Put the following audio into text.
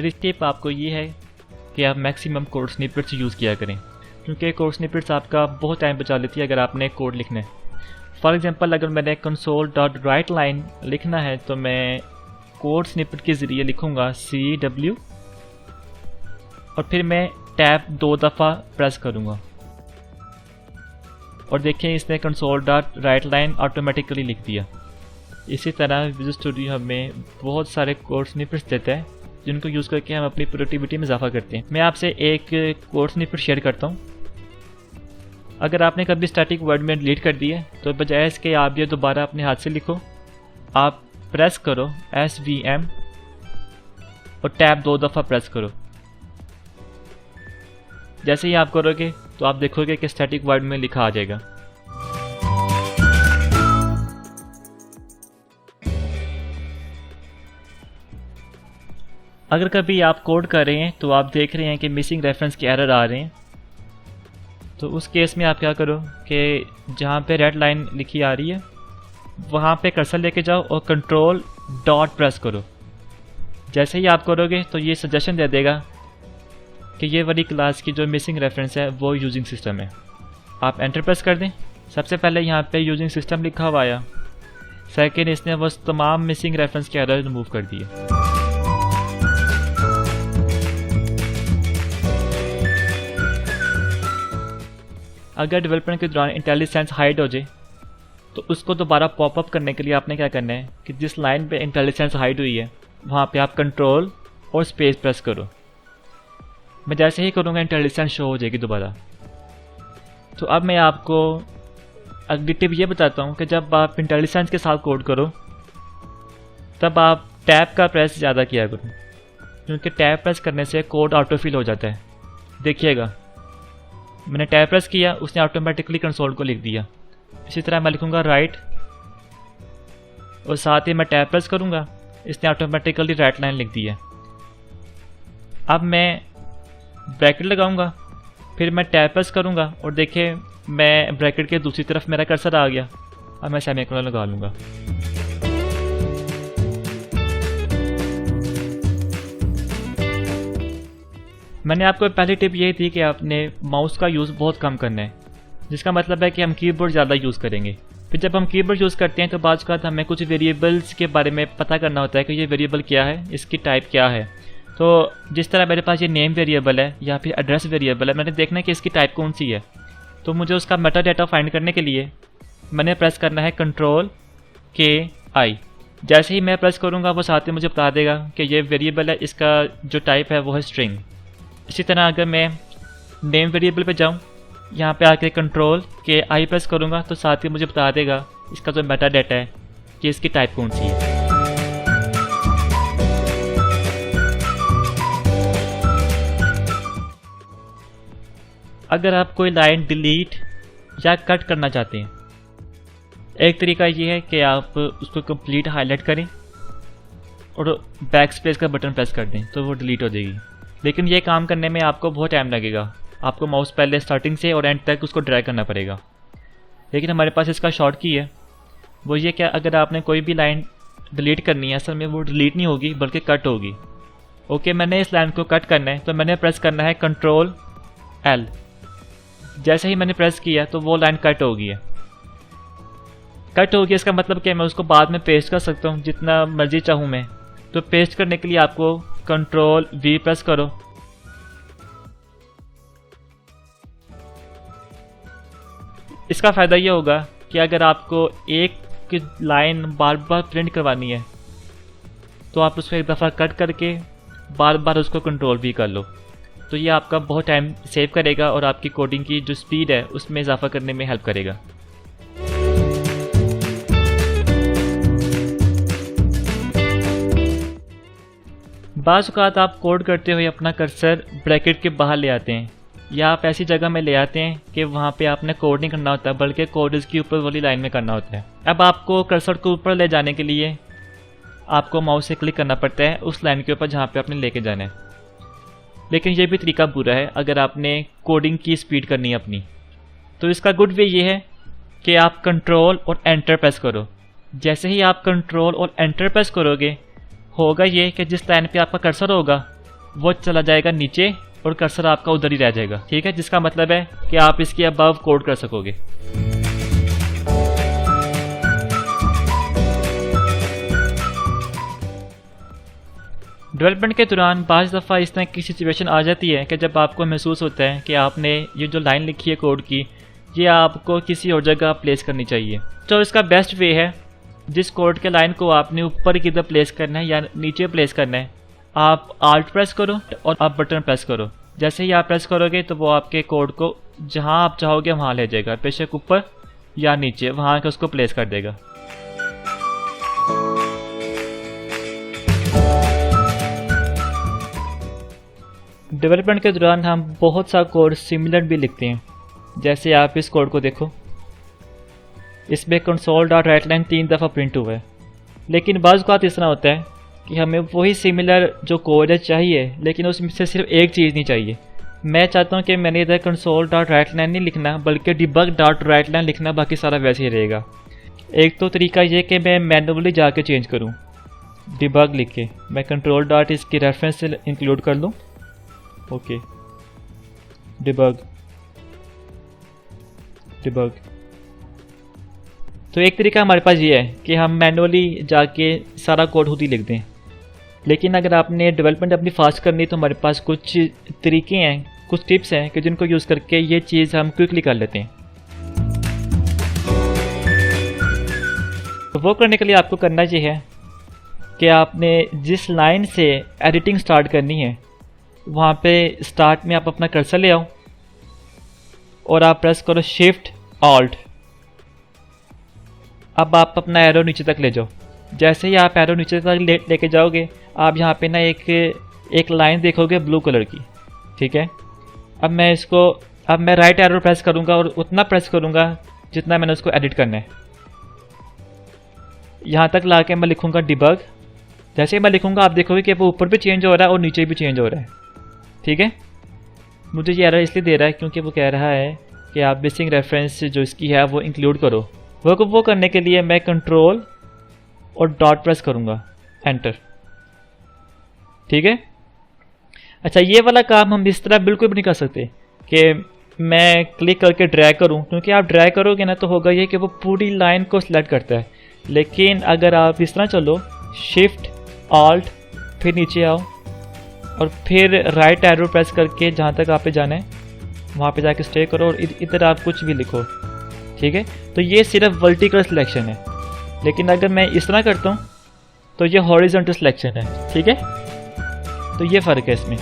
मेरी टिप आपको ये है कि आप मैक्सिमम कोड स्निपेट्स यूज़ किया करें, क्योंकि कोड स्निपेट्स आपका बहुत टाइम बचा लेती है अगर आपने कोड लिखना है। फॉर एग्जांपल अगर मैंने console.writeLine लिखना है तो मैं कोड स्निपेट के ज़रिए लिखूँगा CW और फिर मैं टैब 2 दफ़ा प्रेस करूँगा और देखें इसने console.writeLine ऑटोमेटिकली लिख दिया। इसी तरह विजुअल स्टूडियो हमें बहुत सारे कोड स्निपेट्स देता है जिनको यूज़ करके हम अपनी प्रोडक्टिविटी में इजाफा करते हैं। मैं आपसे एक कोड स्निपेट शेयर करता हूँ। अगर आपने कभी स्टैटिक वर्ड में डिलीट कर दिया तो बजाय इसके आप ये दोबारा अपने हाथ से लिखो, आप प्रेस करो SVM और टैब 2 दफ़ा प्रेस करो। जैसे ही आप करोगे तो आप देखोगे कि स्टैटिक वर्ड में लिखा आ जाएगा। अगर कभी आप कोड कर रहे हैं तो आप देख रहे हैं कि मिसिंग रेफरेंस के एरर आ रहे हैं, तो उस केस में आप क्या करो कि जहाँ पे रेड लाइन लिखी आ रही है वहाँ पे कर्सर लेके जाओ और कंट्रोल डॉट प्रेस करो। जैसे ही आप करोगे तो ये सजेशन दे देगा कि ये वाली क्लास की जो मिसिंग रेफरेंस है वो यूजिंग सिस्टम है। आप एंटर प्रेस कर दें। सबसे पहले यहाँ पे यूजिंग सिस्टम लिखा हुआ आया, सेकेंड इसने वो तमाम मिसिंग रेफरेंस के एरर रिमूव कर दिए। अगर डेवलपमेंट के दौरान इंटेलिजेंस हाइड हो जाए तो उसको दोबारा पॉपअप करने के लिए आपने क्या करना है कि जिस लाइन पे इंटेलिजेंस हाइड हुई है वहाँ पे आप कंट्रोल और स्पेस प्रेस करो। मैं जैसे ही करूँगा इंटेलिजेंस शो हो जाएगी दोबारा। तो अब मैं आपको अगली टिप ये बताता हूँ कि जब आप इंटेलिजेंस के साथ कोड करो तब आप टैब का प्रेस ज़्यादा किया करो, क्योंकि टैब प्रेस करने से कोड ऑटोफिल हो जाता है। देखिएगा मैंने टैब प्रेस किया, उसने ऑटोमेटिकली कंसोल को लिख दिया। इसी तरह मैं लिखूँगा राइट और साथ ही मैं टैब प्रेस करूँगा, इसने ऑटोमेटिकली राइट लाइन लिख दी है। अब मैं ब्रैकेट लगाऊंगा, फिर मैं टैब प्रेस करूँगा और देखिए मैं ब्रैकेट के दूसरी तरफ मेरा कर्सर आ गया। अब मैं सेमीकोलन लगा लूँगा। मैंने आपको पहली टिप यही थी कि आपने माउस का यूज़ बहुत कम करना है, जिसका मतलब है कि हम कीबोर्ड ज़्यादा यूज़ करेंगे। फिर जब हम कीबोर्ड यूज़ करते हैं तो बाज़ का हमें कुछ वेरिएबल्स के बारे में पता करना होता है कि ये वेरिएबल क्या है, इसकी टाइप क्या है। तो जिस तरह मेरे पास ये नेम वेरिएबल है या फिर एड्रेस वेरिएबल है, मैंने देखना है कि इसकी टाइप कौन सी है। तो मुझे उसका मेटा डेटा फाइंड करने के लिए मैंने प्रेस करना है Ctrl+K+I। जैसे ही मैं प्रेस करूँगा वो साथ ही मुझे बता देगा कि ये वेरिएबल है, इसका जो टाइप है वो है स्ट्रिंग। इसी तरह अगर मैं नेम वेरिएबल पे जाऊँ, यहाँ पे आके Ctrl+K+I प्रेस करूँगा तो साथ ही मुझे बता देगा इसका जो मेटा डेटा है कि इसकी टाइप कौन सी है। अगर आप कोई लाइन डिलीट या कट करना चाहते हैं, एक तरीका ये है कि आप उसको कंप्लीट हाईलाइट करें और बैक स्पेस का बटन प्रेस कर दें तो वो डिलीट हो जाएगी। लेकिन ये काम करने में आपको बहुत टाइम लगेगा, आपको माउस पहले स्टार्टिंग से और एंड तक उसको ड्रैग करना पड़ेगा। लेकिन हमारे पास इसका शॉर्ट की है, वो ये क्या, अगर आपने कोई भी लाइन डिलीट करनी है असल में वो डिलीट नहीं होगी बल्कि कट होगी। ओके, मैंने इस लाइन को कट करना है तो मैंने प्रेस करना है Ctrl+L। जैसे ही मैंने प्रेस किया तो वो लाइन कट हो गई है। कट हो गई इसका मतलब कि मैं उसको बाद में पेस्ट कर सकता हूँ जितना मर्जी चाहूँ मैं। तो पेस्ट करने के लिए आपको Ctrl+V प्रेस करो। इसका फ़ायदा ये होगा कि अगर आपको एक लाइन बार बार प्रिंट करवानी है तो आप उसको एक दफ़ा कट करके बार बार उसको Ctrl+V कर लो, तो ये आपका बहुत टाइम सेव करेगा और आपकी कोडिंग की जो स्पीड है उसमें इजाफा करने में हेल्प करेगा। बाज़ औक़ात आप कोड करते हुए अपना कर्सर ब्रैकेट के बाहर ले आते हैं या आप ऐसी जगह में ले आते हैं कि वहाँ पे आपने कोड नहीं करना होता बल्कि कोड इसकी ऊपर वाली लाइन में करना होता है। अब आपको कर्सर को ऊपर ले जाने के लिए आपको माउस से क्लिक करना पड़ता है उस लाइन के ऊपर जहाँ पे आपने लेके जाना है। लेकिन ये भी तरीका बुरा है अगर आपने कोडिंग की स्पीड करनी है अपनी। तो इसका गुड वे ये है कि आप कंट्रोल और एंटर प्रेस करो। जैसे ही आप कंट्रोल और एंटर प्रेस करोगे होगा ये कि जिस लाइन पे आपका कर्सर होगा वो चला जाएगा नीचे और कर्सर आपका उधर ही रह जाएगा। ठीक है, जिसका मतलब है कि आप इसके अबव कोड कर सकोगे। डेवलपमेंट के दौरान बाज़ दफ़ा इस तरह की सिचुएशन आ जाती है कि जब आपको महसूस होता है कि आपने ये जो लाइन लिखी है कोड की, ये आपको किसी और जगह प्लेस करनी चाहिए। तो इसका बेस्ट वे है, जिस कोड के लाइन को आपने ऊपर की तरफ प्लेस करना है या नीचे प्लेस करना है, आप आल्ट प्रेस करो और आप बटन प्रेस करो। जैसे ही आप प्रेस करोगे तो वो आपके कोड को जहाँ आप चाहोगे वहाँ ले जाएगा, बेशक ऊपर या नीचे, वहाँ के उसको प्लेस कर देगा। डेवलपमेंट के दौरान हम बहुत सा कोड सिमिलर भी लिखते हैं। जैसे आप इस कोड को देखो, इसमें console.writeline 3 दफ़ा प्रिंट हुआ है, लेकिन बाज़ बात इस तरह होता है कि हमें वही सिमिलर जो कोड है चाहिए, लेकिन उसमें से सिर्फ एक चीज़ नहीं चाहिए। मैं चाहता हूँ कि मैंने इधर console.writeline नहीं लिखना, बल्कि debug.writeline लिखना, बाकी सारा वैसे ही रहेगा। एक तो तरीका ये कि मैं मैनुअली जाके चेंज करूँ, डिबग लिख के मैं कंट्रोल डॉट इसकी रेफरेंस से इंक्लूड कर लूँ। Okay, debug. तो एक तरीका हमारे पास ये है कि हम मैनुअली जाके सारा कोड खुद ही लिख दें, लेकिन अगर आपने डेवलपमेंट अपनी फास्ट करनी तो हमारे पास कुछ तरीके हैं, कुछ टिप्स हैं कि जिनको यूज़ करके ये चीज़ हम क्विकली कर लेते हैं। तो वो करने के लिए आपको करना ये है कि आपने जिस लाइन से एडिटिंग स्टार्ट करनी है, वहाँ पे स्टार्ट में आप अपना कर्सर ले आओ और आप प्रेस करो शिफ्ट ऑल्ट। अब आप अपना एरो नीचे तक ले जाओ। जैसे ही आप एरो नीचे तक लेके जाओगे, आप यहाँ पे ना एक लाइन देखोगे ब्लू कलर की। ठीक है, अब मैं राइट एरो प्रेस करूँगा और उतना प्रेस करूँगा जितना मैंने उसको एडिट करना है। यहाँ तक ला के मैं लिखूँगा डिबग। जैसे ही मैं लिखूँगा आप देखोगे कि वो ऊपर भी चेंज हो रहा है और नीचे भी चेंज हो रहा है। ठीक है, मुझे ये एरर इसलिए दे रहा है क्योंकि वो कह रहा है कि आप मिसिंग रेफरेंस जो इसकी है वो इंक्लूड करो। वो करने के लिए मैं कंट्रोल और डॉट प्रेस करूँगा, एंटर। ठीक है, अच्छा ये वाला काम हम इस तरह बिल्कुल भी नहीं कर सकते कि मैं क्लिक करके ड्रैग करूँ, क्योंकि आप ड्रैग करोगे ना तो होगा ये कि वो पूरी लाइन को सिलेक्ट करता है। लेकिन अगर आप इस तरह चलो, शिफ्ट ऑल्ट फिर नीचे आओ और फिर राइट एरो प्रेस करके जहाँ तक आप पे जाना है वहाँ पे जाके स्टे करो और इधर आप कुछ भी लिखो। ठीक है, तो ये सिर्फ वर्टिकल सिलेक्शन है, लेकिन अगर मैं इस तरह करता हूँ तो ये हॉरिजॉन्टल सिलेक्शन है। ठीक है, तो ये फ़र्क है इसमें।